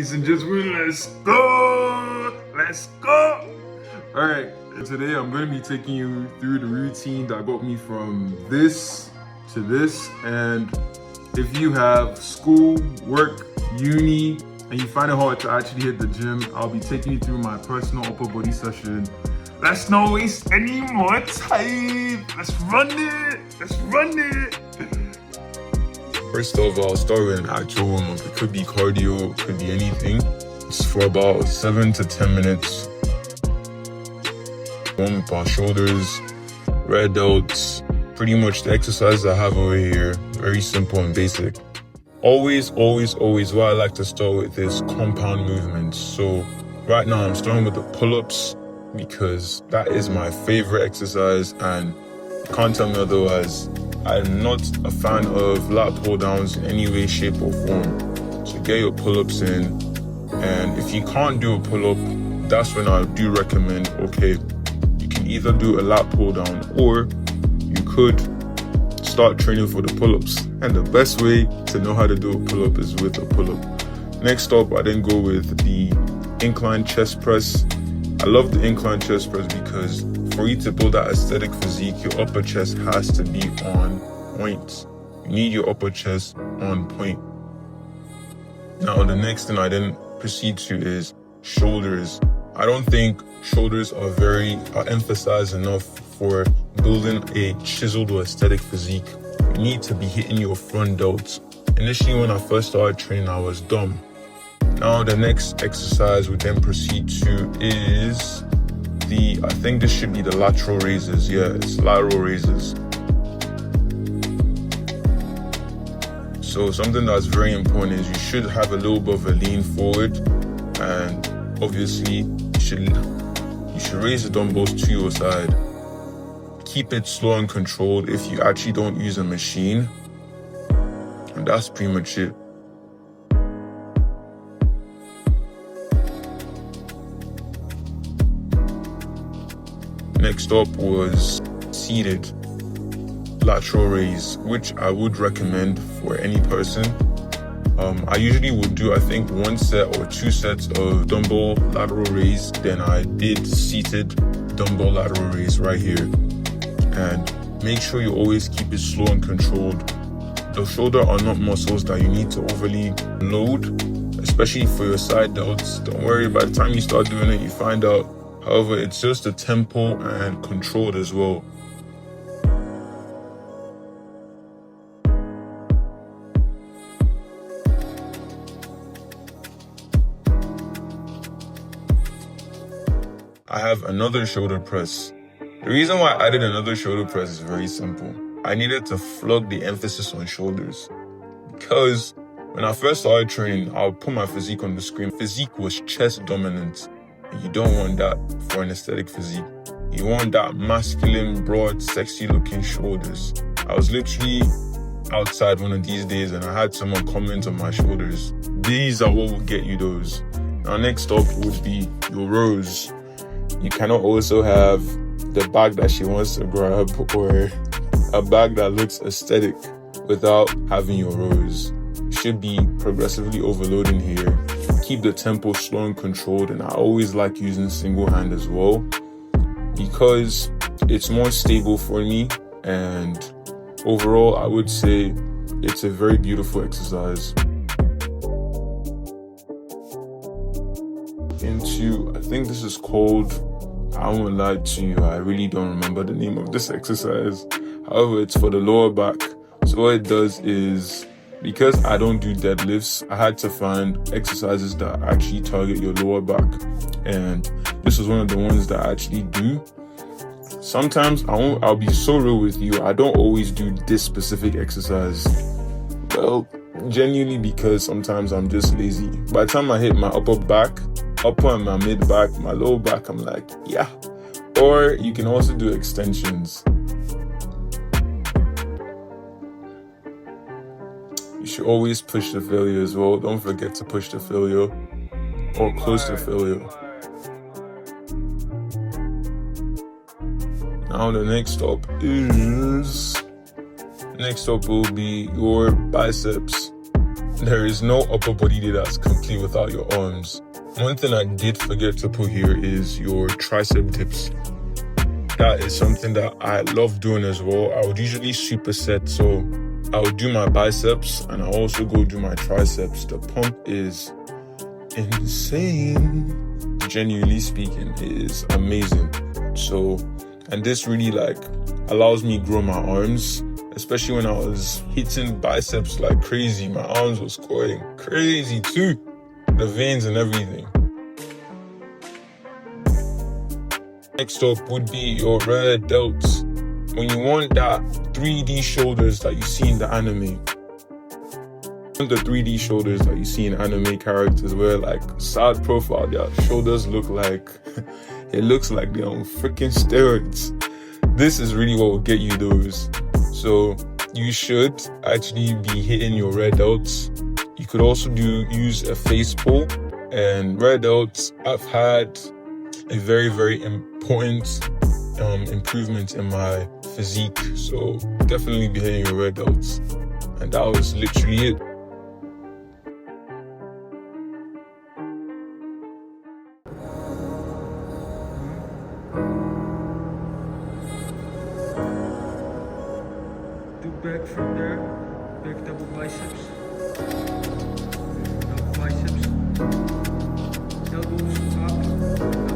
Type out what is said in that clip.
ladies and gentlemen, let's go! Let's go! Alright, today I'm going to be taking you through the routine that got me from this to this. And if you have school, work, uni, and you find it hard to actually hit the gym, I'll be taking you through my personal upper body session. Let's not waste any more time. Let's run it. Let's run it. First off, I'll start with an actual warm-up. It could be cardio, it could be anything. It's for about 7 to 10 minutes. Warm up our shoulders, rear delts, pretty much the exercises I have over here. Very simple and basic. Always, what I like to start with is compound movements. So right now I'm starting with the pull-ups because that is my favorite exercise, and you can't tell me otherwise. I'm not a fan of lat pull downs in any way, shape or form. So get your pull-ups in, and if you can't do a pull-up, that's when I do recommend, okay, you can either do a lat pull down or you could start training for the pull-ups. And the best way to know how to do a pull-up is with a pull-up. Next up, I then go with the incline chest press. I love the incline chest press because for you to build that aesthetic physique, your upper chest has to be on point. You need your upper chest on point. Now, the next thing I then proceed to is shoulders. I don't think shoulders are emphasized enough for building a chiseled or aesthetic physique. You need to be hitting your front delts. Initially, when I first started training, I was dumb. Now, the next exercise we then proceed to is I think this should be the lateral raises. Yeah, it's lateral raises. So something that's very important is you should have a little bit of a lean forward, and obviously you should raise the dumbbells to your side. Keep it slow and controlled if you actually don't use a machine. And that's pretty much it. Next up was seated lateral raise, which I would recommend for any person. I usually would do, I think, 1 set or 2 sets of dumbbell lateral raise. Then I did seated dumbbell lateral raise right here. And make sure you always keep it slow and controlled. The shoulder are not muscles that you need to overly load, especially for your side delts. Don't worry, by the time you start doing it, you find out. However, it's just the tempo and controlled as well. I have another shoulder press. The reason why I added another shoulder press is very simple. I needed to flog the emphasis on shoulders. Because when I first started training, I'll put my physique on the screen. Physique was chest dominant. You don't want that for an aesthetic physique. You want that masculine, broad, sexy looking shoulders. I was literally outside one of these days and I had someone comment on my shoulders. These are what will get you those. Now, next up would be your rows. You cannot also have the bag that she wants to grab or a bag that looks aesthetic without having your rows. You should be progressively overloading here. Keep the tempo slow and controlled, and I always like using single hand as well because it's more stable for me, and overall I would say it's a very beautiful exercise. I think this is called, I won't lie to you, I really don't remember the name of this exercise. However, it's for the lower back. So what it does is, because I don't do deadlifts, I had to find exercises that actually target your lower back. And this was one of the ones that I actually do. Sometimes I'll be so real with you, I don't always do this specific exercise. Well, genuinely because sometimes I'm just lazy. By the time I hit my upper and my mid back, my lower back, I'm like, yeah. Or you can also do extensions. You should always push the failure as well. Don't forget to push the failure or close to failure. Now the next up will be your biceps. there is no upper body day that's complete without your arms. One thing I did forget to put here is your tricep dips. That is something that I love doing as well. I would usually superset, so I would do my biceps and I also go do my triceps. The pump is insane. Genuinely speaking, it is amazing. So, and this really allows me grow my arms, especially when I was hitting biceps like crazy. My arms was going crazy too, the veins and everything. Next up would be your rear delts. When you want that 3D shoulders that you see in the anime, the 3D shoulders that you see in anime characters where side profile, their shoulders look like, it looks like they're on freaking steroids. This is really what will get you those. So you should actually be hitting your rear delts. You could also use a face pull, and rear delts, I've had a very, very important improvement in my physique. So definitely be hitting your rear delts. And that was literally it. Do back from there, back double biceps, double biceps, elbows up,